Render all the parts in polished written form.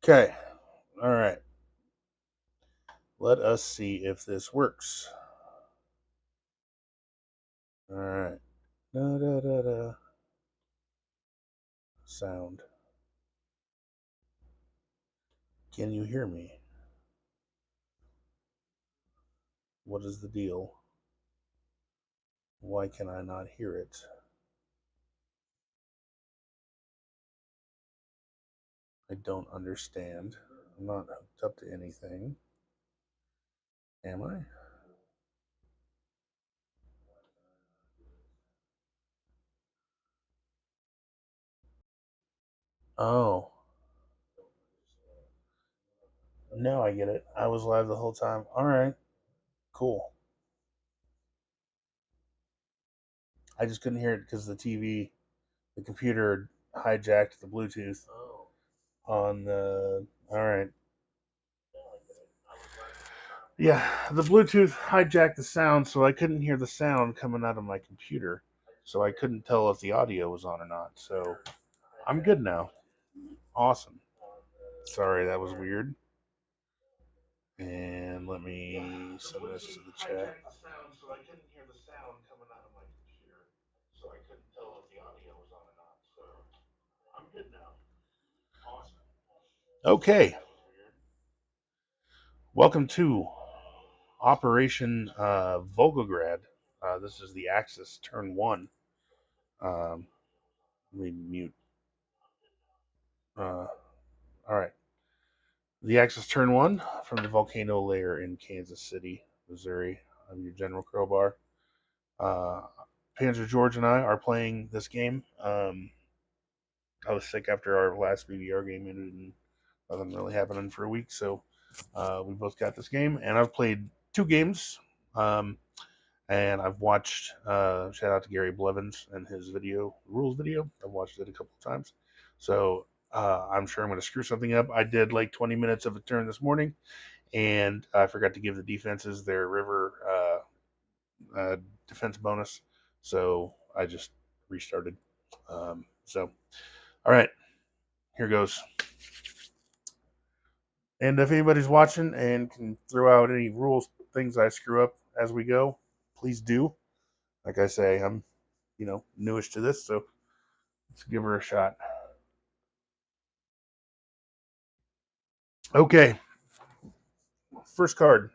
Okay. All right. Let us see if this works. All right. Da da da da. Sound. Can you hear me? What is the deal? Why can I not hear it? I don't understand. I'm not hooked up to anything. Am I? Oh, now I get it. I was live the whole time. All right. Cool. I just couldn't hear it because the computer hijacked the Bluetooth on the. All right. Yeah, the Bluetooth hijacked the sound, so I couldn't hear the sound coming out of my computer. So I couldn't tell if the audio was on or not. So I'm good now. Awesome. Sorry, that was weird. And let me send this to the chat. Okay, welcome to Operation Volgograd. This is the Axis turn one. Um, let me mute. All right. The Axis turn one from the volcano layer in Kansas City, Missouri. I'm your General Crowbar. Uh, Panzer George and I are playing this game. I was sick after our last BBR game ended and nothing really happening for a week, so we both got this game. And I've played two games, and I've watched. Shout out to Gary Blevins and his rules video. I've watched it a couple of times, so I'm sure I'm going to screw something up. I did like 20 minutes of a turn this morning, and I forgot to give the defenses their river defense bonus, so I just restarted. So, all right, here goes. And if anybody's watching and can throw out any rules, things I screw up as we go, please do. Like I say, I'm, newish to this, so let's give her a shot. Okay, first card.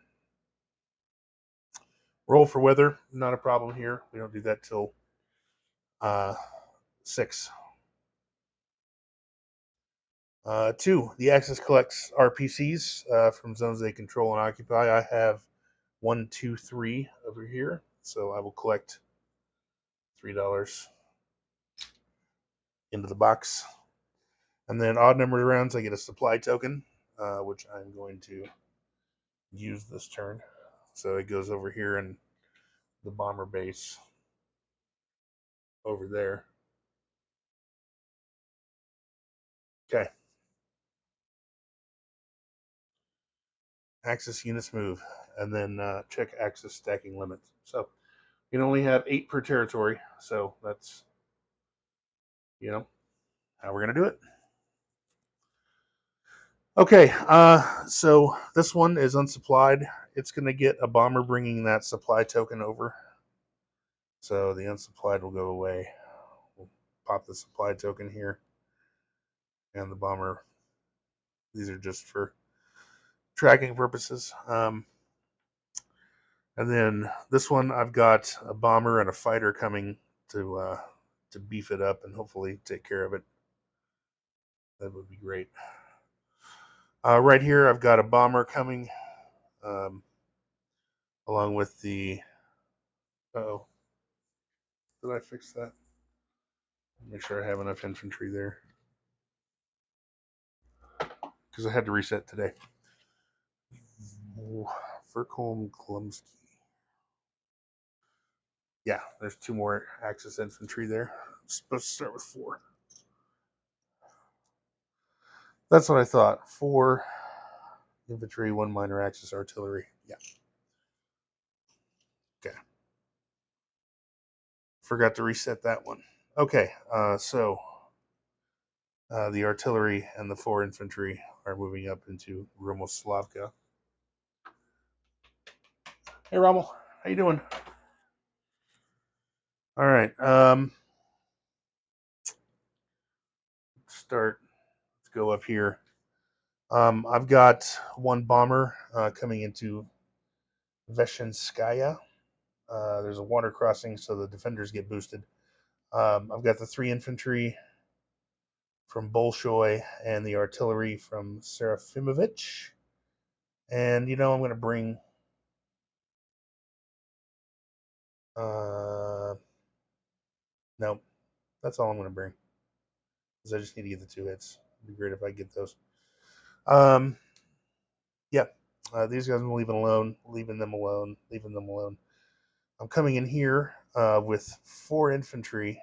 Roll for weather, not a problem here. We don't do that till uh, 6. Two, the Axis collects RPCs from zones they control and occupy. I have 1, 2, 3 over here, so I will collect $3 into the box. And then odd numbered rounds, I get a supply token, which I'm going to use this turn. So it goes over here in the bomber base over there. Okay. Axis units move, and then check Axis stacking limits. So you can only have 8 per territory. So that's how we're gonna do it. Okay. So this one is unsupplied. It's gonna get a bomber bringing that supply token over. So the unsupplied will go away. We'll pop the supply token here, and the bomber. These are just for tracking purposes. And then this one, I've got a bomber and a fighter coming to beef it up and hopefully take care of it. That would be great. Right here, I've got a bomber coming, um, along with the. Oh, did I fix that? Make sure I have enough infantry there because I had to reset today. Verkolm Glumsky. Yeah, there's 2 more Axis infantry there. I'm supposed to start with 4. That's what I thought. 4 infantry, 1 minor Axis artillery. Yeah. Okay. Forgot to reset that one. Okay, so the artillery and the 4 infantry are moving up into Romoslavka. Hey, Rommel, how you doing? All right. Start. Let's go up here. I've got one bomber coming into Veshinskaya. There's a water crossing, so the defenders get boosted. I've got the 3 infantry from Bolshoi and the artillery from Serafimovich. And, I'm going to bring. No, that's all I'm going to bring. Because I just need to get the 2 hits. It'd be great if I get those. Um, yeah. These guys I'm leaving alone, leaving them alone, leaving them alone. I'm coming in here with 4 infantry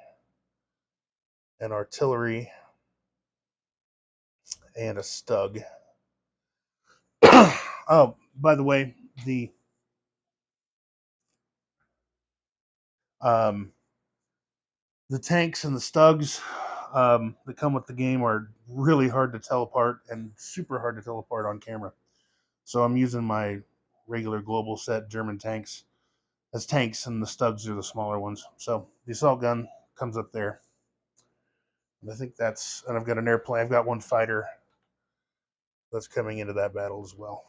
and artillery and a stug. Oh, by the way, um, the tanks and the stugs that come with the game are really hard to tell apart and super hard to tell apart on camera. So I'm using my regular global set German tanks as tanks, and the stugs are the smaller ones. So the assault gun comes up there. And I think and I've got an airplane. I've got one fighter that's coming into that battle as well.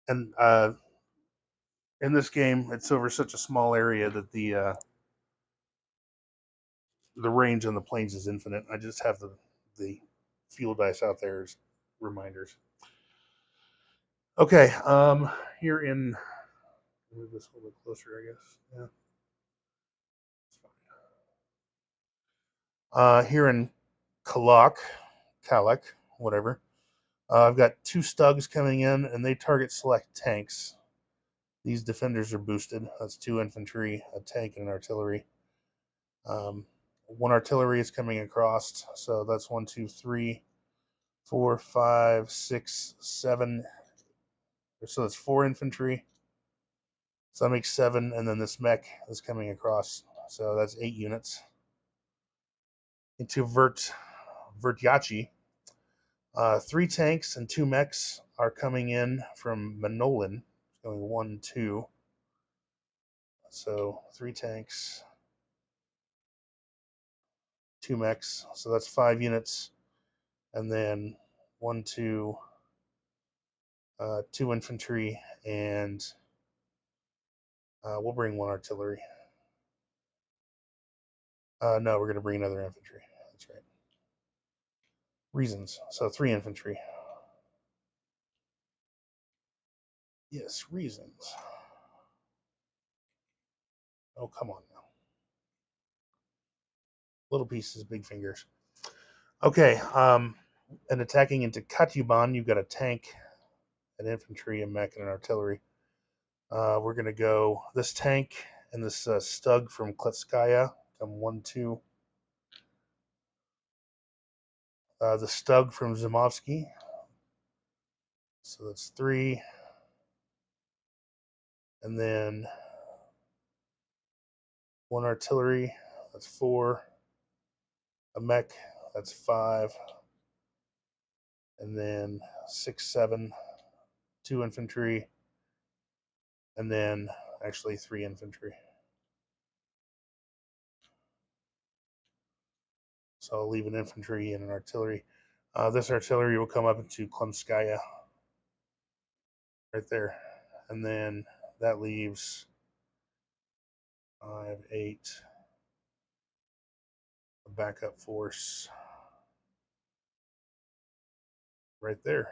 And in this game, it's over such a small area that the range on the planes is infinite. I just have the fuel dice out there as reminders. Okay, here in move this a little bit closer, I guess. Yeah, it's fine. Here in Kalak, whatever. I've got 2 stugs coming in, and they target select tanks. These defenders are boosted. That's 2 infantry, a tank, and an artillery. One artillery is coming across, so that's 1, 2, 3, 4, 5, 6, 7. So that's 4 infantry. So that makes 7, and then this mech is coming across. So that's 8 units. Into Vertyachi, 3 tanks and 2 mechs are coming in from Manolin, going 1, 2. So 3 tanks, 2 mechs. So that's 5 units, and then 1, 2, 2 infantry, and we'll bring 1 artillery. No, we're going to bring another infantry. That's right. Reasons. So 3 infantry. Yes, reasons. Oh, come on now. Little pieces, big fingers. Okay, and attacking into Katyuban, you've got a tank, an infantry, a mech, and an artillery. We're going to go this tank and this stug from Kletskaya. Come 1, 2. The stug from Zimovsky. So that's 3. And then 1 artillery. That's 4. A mech. That's 5. And then 6, 7. 2 infantry. And then actually 3 infantry. So I'll leave an infantry and an artillery. This artillery will come up into Klemskaya right there. And then that leaves 5, 8, a backup force right there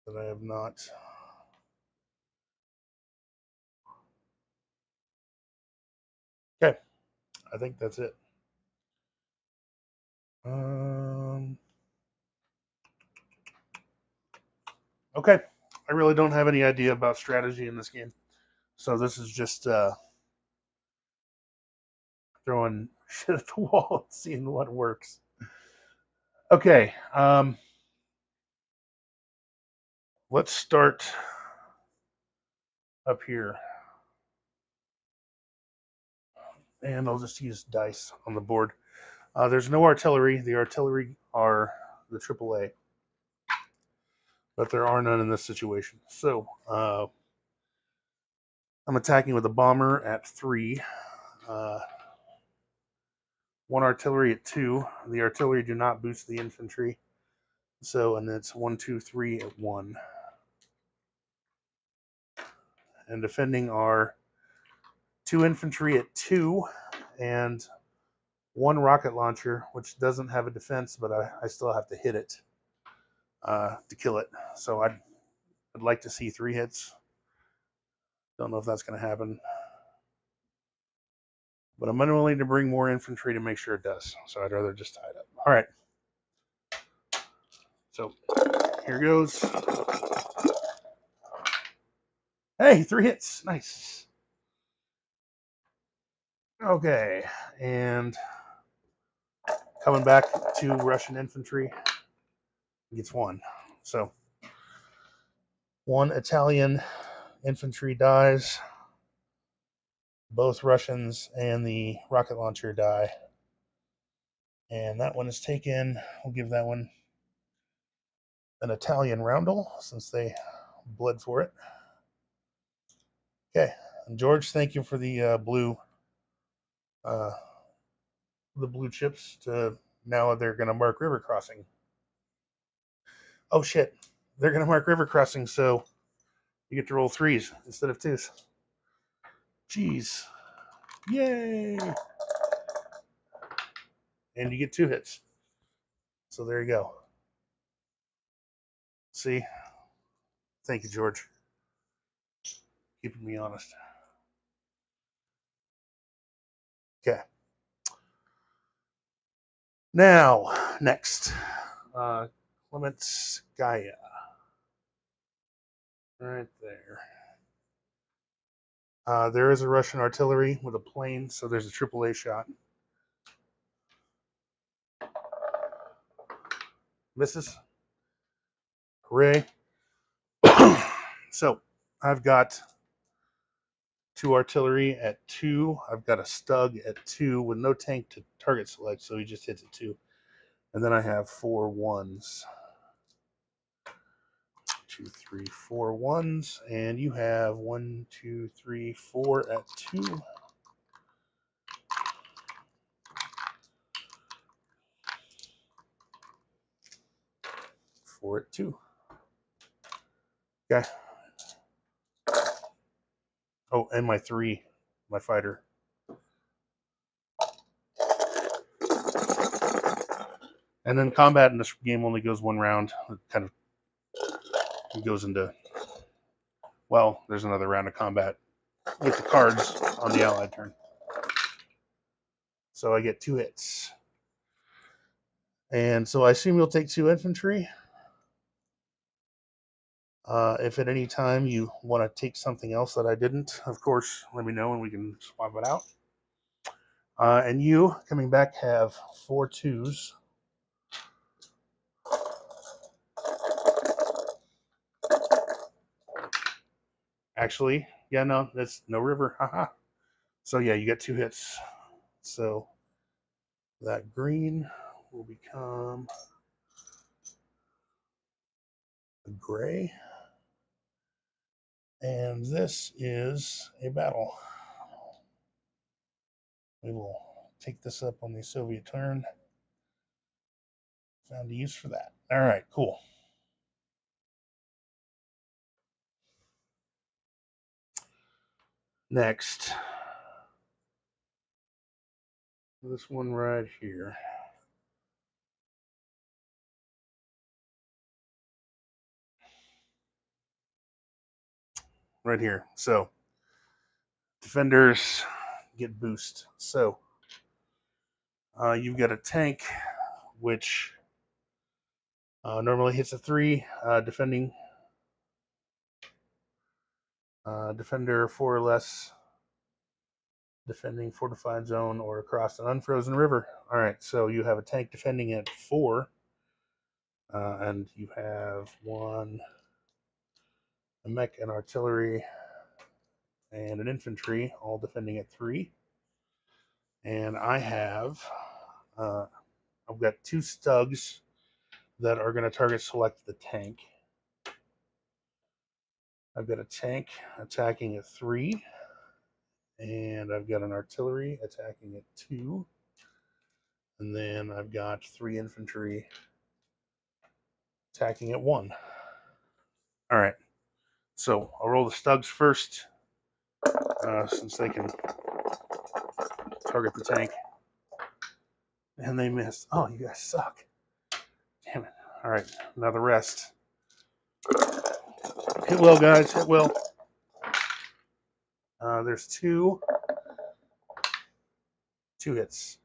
that I have not. Okay, I think that's it. Okay, I really don't have any idea about strategy in this game, so this is just throwing shit at the wall and seeing what works. Okay, let's start up here, and I'll just use dice on the board. There's no artillery. The artillery are the AAA, but there are none in this situation. So I'm attacking with a bomber at 3, uh, 1 artillery at 2. The artillery do not boost the infantry. So, and it's 1, 2, 3 at 1. And defending are 2 infantry at 2 and 1 rocket launcher, which doesn't have a defense, but I still have to hit it to kill it. So I'd like to see 3 hits. Don't know if that's going to happen. But I'm unwilling to bring more infantry to make sure it does. So I'd rather just tie it up. All right. So here goes. Hey, 3 hits. Nice. Okay. And coming back to Russian infantry gets 1. So 1 Italian infantry dies. Both Russians and the rocket launcher die. And that one is taken. We'll give that one an Italian roundel since they bled for it. Okay, and George, thank you for uh, the blue chips. To now they're going to mark river crossing. Oh shit, they're going to mark river crossing, so you get to roll 3s instead of 2s. Jeez, yay! And you get 2 hits. So there you go. See, thank you, George, keeping me honest. Okay. Now, next, Clementskaya. Right there. There is a Russian artillery with a plane, so there's a AAA shot. Misses. Hooray. So, I've got 2 artillery at 2. I've got a Stug at 2 with no tank to target select, so he just hits at 2. And then I have 4 1s. 2, 3, 4 1s. And you have 1, 2, 3, 4 at 2. 4 at 2. Okay. Oh, and my 3, my fighter. And then combat in this game only goes 1 round. It kind of goes into, well, there's another round of combat with the cards on the allied turn. So I get 2 hits. And so I assume you'll take 2 infantry. If at any time you want to take something else that I didn't, of course, let me know and we can swap it out. And you, coming back, have 4 2s. Actually, yeah, no, that's no river. Haha. So yeah, you get 2 hits. So that green will become a gray. And this is a battle. We will take this up on the Soviet turn. Found a use for that. All right, cool. Next, this one right here. Right here. So, defenders get boost. So, you've got a tank which normally hits a 3, defending defender 4 or less, defending fortified zone or across an unfrozen river. All right, so you have a tank defending at 4, and you have 1 a mech and artillery and an infantry all defending at 3, and I have I've got 2 Stugs that are going to target select the tank. I've got a tank attacking at 3, and I've got an artillery attacking at 2, and then I've got 3 infantry attacking at 1. All right, so I'll roll the Stugs first, since they can target the tank. And they missed. Oh, you guys suck. Damn it. All right, now the rest. Hit well, guys. Hit well. There's two hits.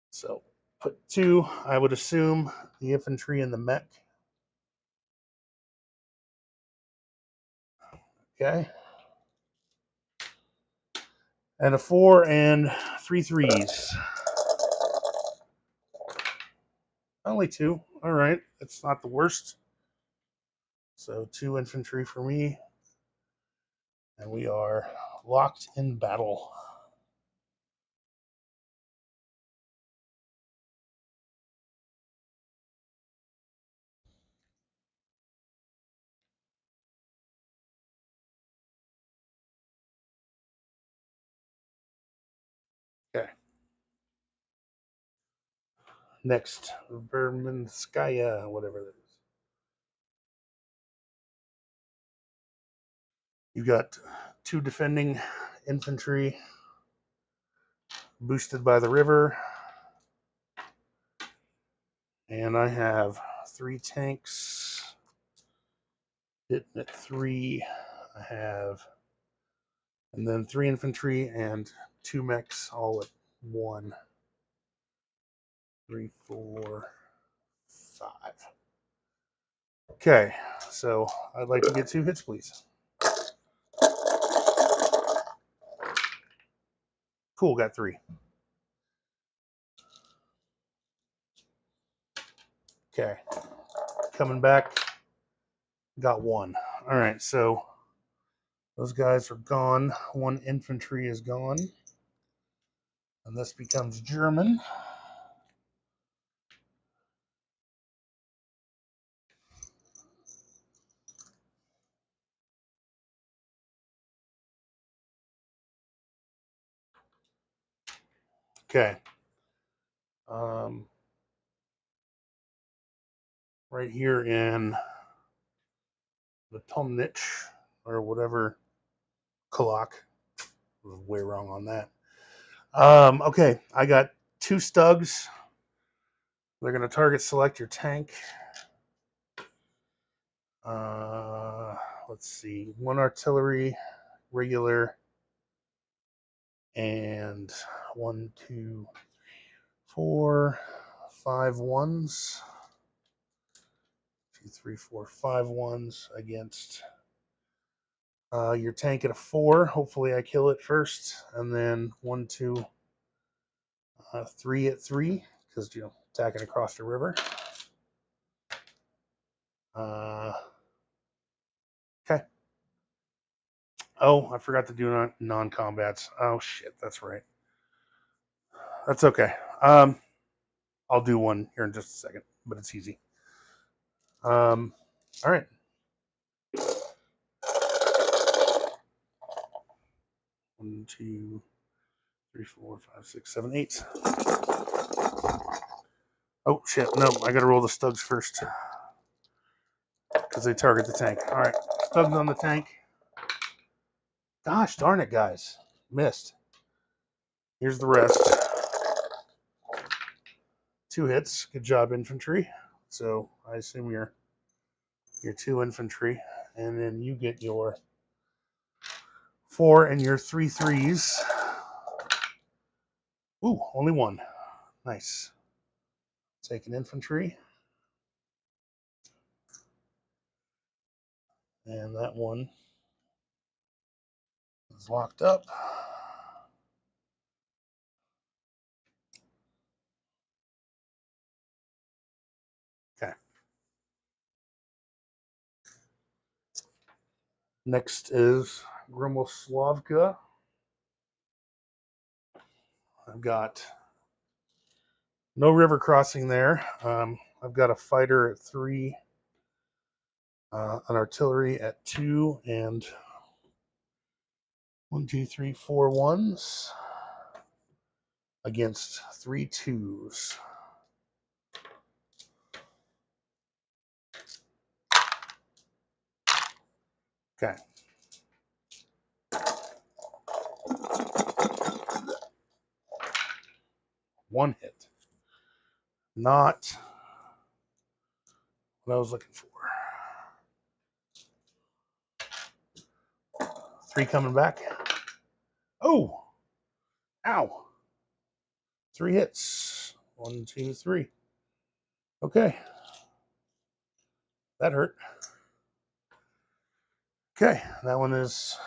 So put 2. I would assume the infantry and the mech. Okay. And a 4 and 3 threes. Only 2. All right. That's not the worst. So 2 infantry for me. And we are locked in battle. Okay. Next, Verminskaya, whatever that is. You got 2 defending infantry boosted by the river. And I have 3 tanks hitting at 3. I have, and then 3 infantry and 2 mechs all at 1. 3, 4, 5. Okay, so I'd like to get 2 hits, please. Cool, got 3. Okay, coming back, got 1. All right, so those guys are gone. 1 infantry is gone. And this becomes German. Okay. Right here in the Tomnich, or whatever, Kalak. I was way wrong on that. Okay, I got 2 Stugs. They're going to target select your tank. Let's see, 1 artillery, regular, and 1, 2, 4, 5 ones. 2, 3, 4, 5 ones against your tank at a 4. Hopefully I kill it first, and then 1, 2, 3 at 3, because attacking across the river. Okay. Oh, I forgot to do non-combats. Oh shit, that's right. That's okay. I'll do one here in just a second, but it's easy. All right. 1, 2, 3, 4, 5, 6, 7, 8. Oh shit! No, I gotta roll the Stugs first because they target the tank. All right, Stugs on the tank. Gosh darn it, guys, missed. Here's the rest. 2 hits. Good job, infantry. So I assume you're 2 infantry, and then you get your 4 and your 3 threes. Ooh, only 1. Nice. Take an infantry. And that one is locked up. Okay. Next is Gromoslavka. I've got No river crossing there. I've got a fighter at 3, an artillery at 2, and 1, 2, 3, 4 ones against 3 twos. Okay. One hit. Not what I was looking for. 3 coming back. Oh! Ow! 3 hits. 1, 2, 3. Okay. That hurt. Okay, that one is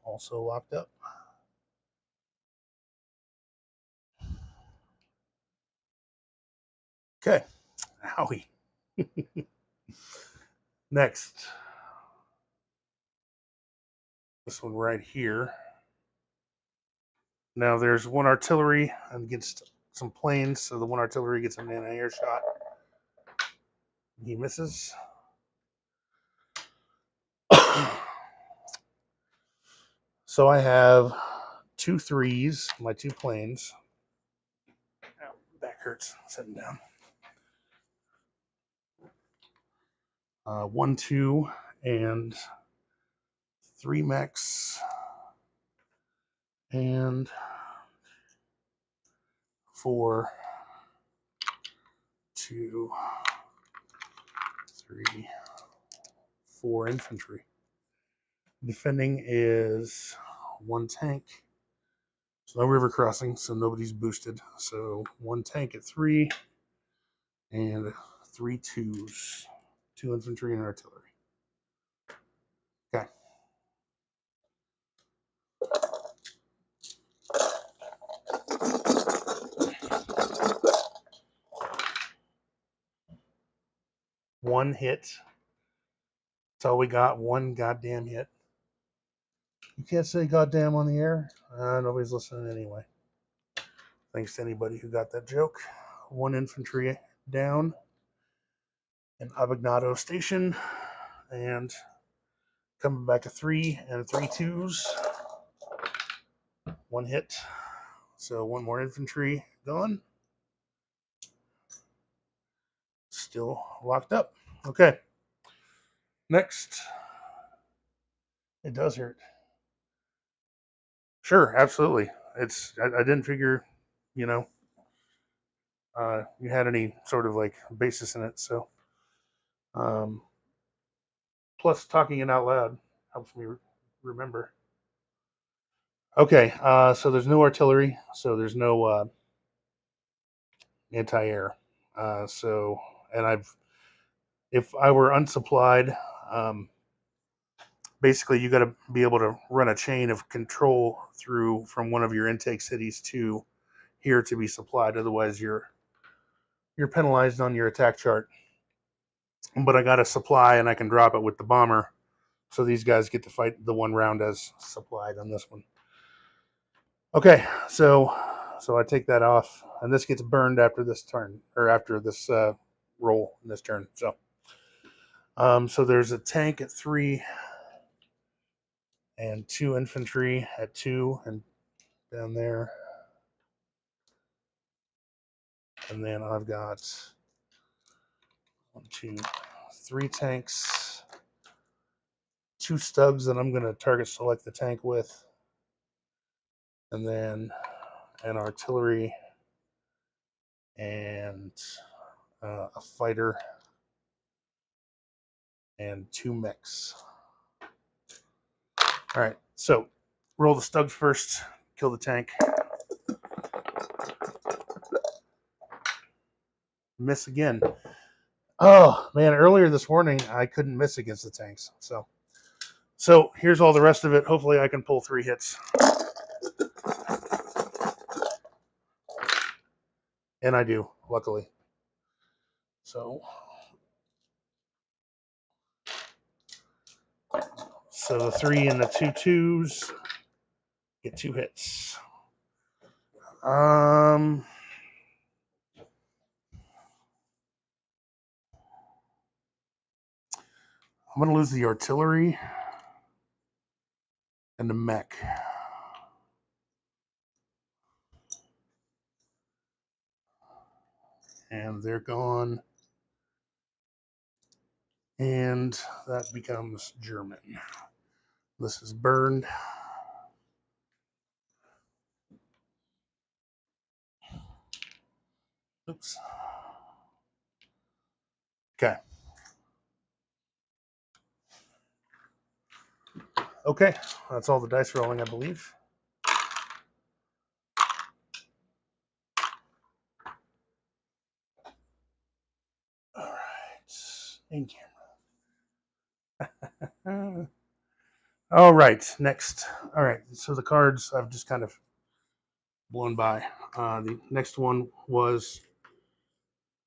also locked up. Okay. Owie. Next. This one right here. Now there's 1 artillery against some planes, so the 1 artillery gets an anti-air shot. He misses. So I have 2 threes, my 2 planes. Ow, back hurts sitting down. 1, 2, and 3 mechs, and 4, 2, 3, 4 infantry. Defending is 1 tank. So no river crossing, so nobody's boosted. So 1 tank at 3, and 3 twos. 2 infantry and artillery. Okay. One hit. That's all we got. 1 goddamn hit. You can't say goddamn on the air. Nobody's listening anyway. Thanks to anybody who got that joke. 1 infantry down in Abignato Station, and coming back to 3 and 3 twos. 1 hit. So 1 more infantry gone. Still locked up. Okay. Next. It does hurt. Sure, absolutely. I didn't figure, you know, you had any sort of like basis in it. So, um, plus talking it out loud helps me remember. Okay, so there's no artillery, so there's no anti-air. So, and if I were unsupplied, um, basically you got to be able to run a chain of control through from one of your intake cities to here to be supplied. Otherwise, you're penalized on your attack chart. But I got a supply and I can drop it with the bomber, so these guys get to fight the 1 round as supplied on this one. Okay, so I take that off, and this gets burned after this turn, or after this roll in this turn. So there's a tank at 3 and 2 infantry at 2 and down there, and then I've got 1, 2, 3 tanks, 2 stugs that I'm going to target select the tank with, and then an artillery and a fighter and 2 mechs. All right, so roll the stugs first, kill the tank. Miss again. Oh man, earlier this morning I couldn't miss against the tanks. So here's all the rest of it. Hopefully I can pull 3 hits. And I do, luckily. So the 3 and the 2 twos get 2 hits. I'm going to lose the artillery and the mech. And they're gone. And that becomes German. This is burned. Oops. Okay. Okay. That's all the dice rolling, I believe. All right. In camera. All right. Next. All right. So the cards I've just kind of blown by. The next one was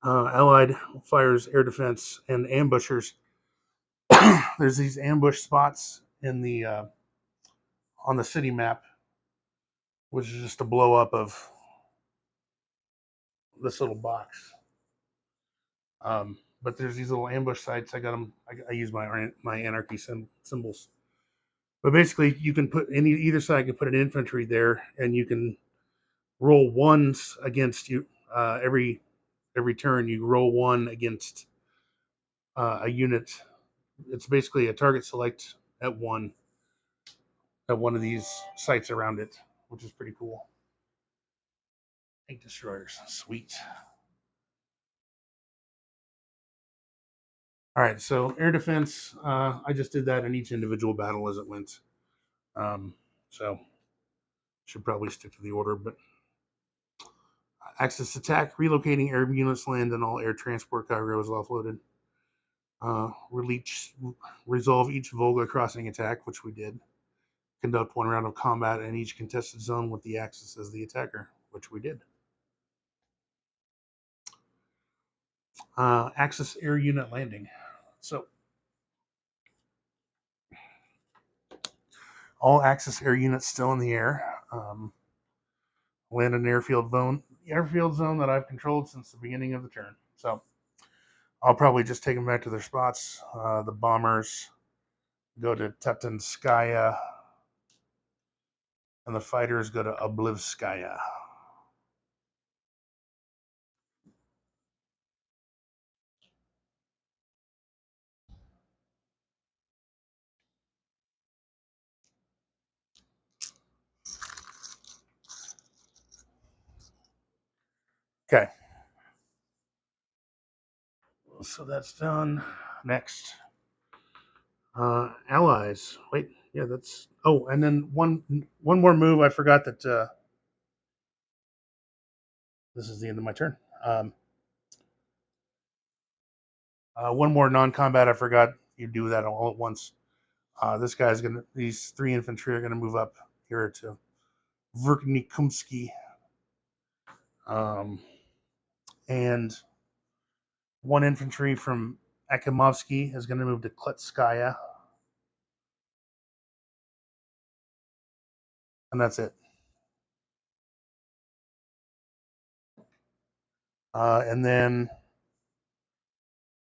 Allied fires air defense and ambushers. There's these ambush spots in the on the city map, which is just a blow up of this little box. But there's these little ambush sites. I got them. I use my anarchy symbols. But basically, you can put either side can put an infantry there, and you can roll ones against you every turn. You roll one against a unit. It's basically a target select at one of these sites around it, which is pretty cool. Tank destroyers, sweet. All right, so air defense. I just did that in each individual battle as it went. So should probably stick to the order, but Axis attack, relocating air units land and all air transport cargo is offloaded. Release, resolve each Volga crossing attack, which we did. Conduct one round of combat in each contested zone with the Axis as the attacker, which we did. Axis air unit landing. So all Axis air units still in the air. Land an airfield zone that I've controlled since the beginning of the turn. So I'll probably just take them back to their spots. The bombers go to Tatanskaya, and the fighters go to Oblivskaya. Okay. So that's done. Next. Allies. Wait, yeah, that's. Oh, and then one more move. I forgot that this is the end of my turn. One more non-combat. I forgot you do that all at once. This guy's gonna. These three infantry are gonna move up here to Verknikumsky, and one infantry from Akimovsky is gonna move to Kletskaya, and that's it. And then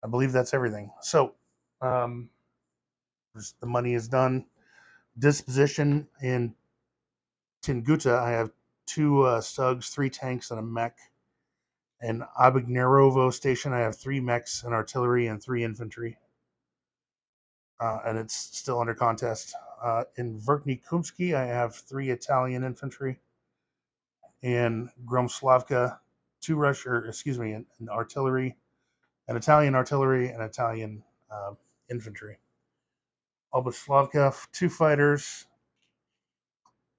I believe that's everything. So um, the money is done. Disposition in Tinguta, I have two Stugs, three tanks, and a mech. In Abignerovo Station, I have three mechs, and artillery, and three infantry. And it's still under contest. In Verkny Kumsky, I have three Italian infantry. In Gromslavka, two an artillery, an Italian artillery, and Italian infantry. Oboslavka, two fighters.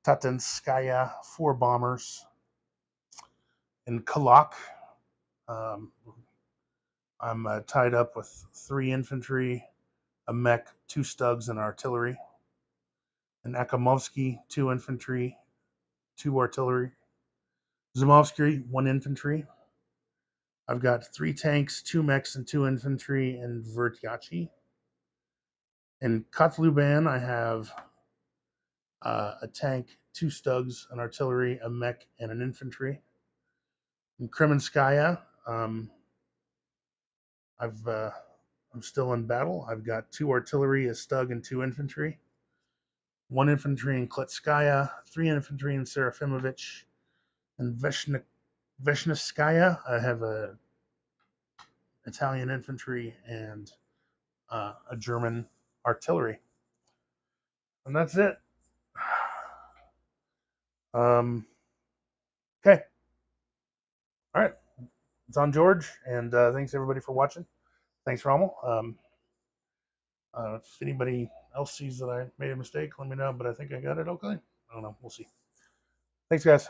Tatanskaya, four bombers. In Kalak, um, I'm tied up with three infantry, a mech, two Stugs, and artillery. In Akamovsky, two infantry, two artillery. Zumovsky, one infantry. I've got three tanks, two mechs, and two infantry in Vertyachi. In Kotluban, I have a tank, two Stugs, an artillery, a mech, and an infantry. In Kremenskaya, I've I'm still in battle. I've got 2 artillery, a Stug, and 2 infantry. 1 infantry in Kletskaya, 3 infantry in Serafimovich, and Veshnevskaya. I have a Italian infantry and a German artillery, and that's it. Okay, all right. It's on George, and thanks everybody for watching. Thanks, Rommel. If anybody else sees that I made a mistake, let me know. But I think I got it okay. I don't know. We'll see. Thanks, guys.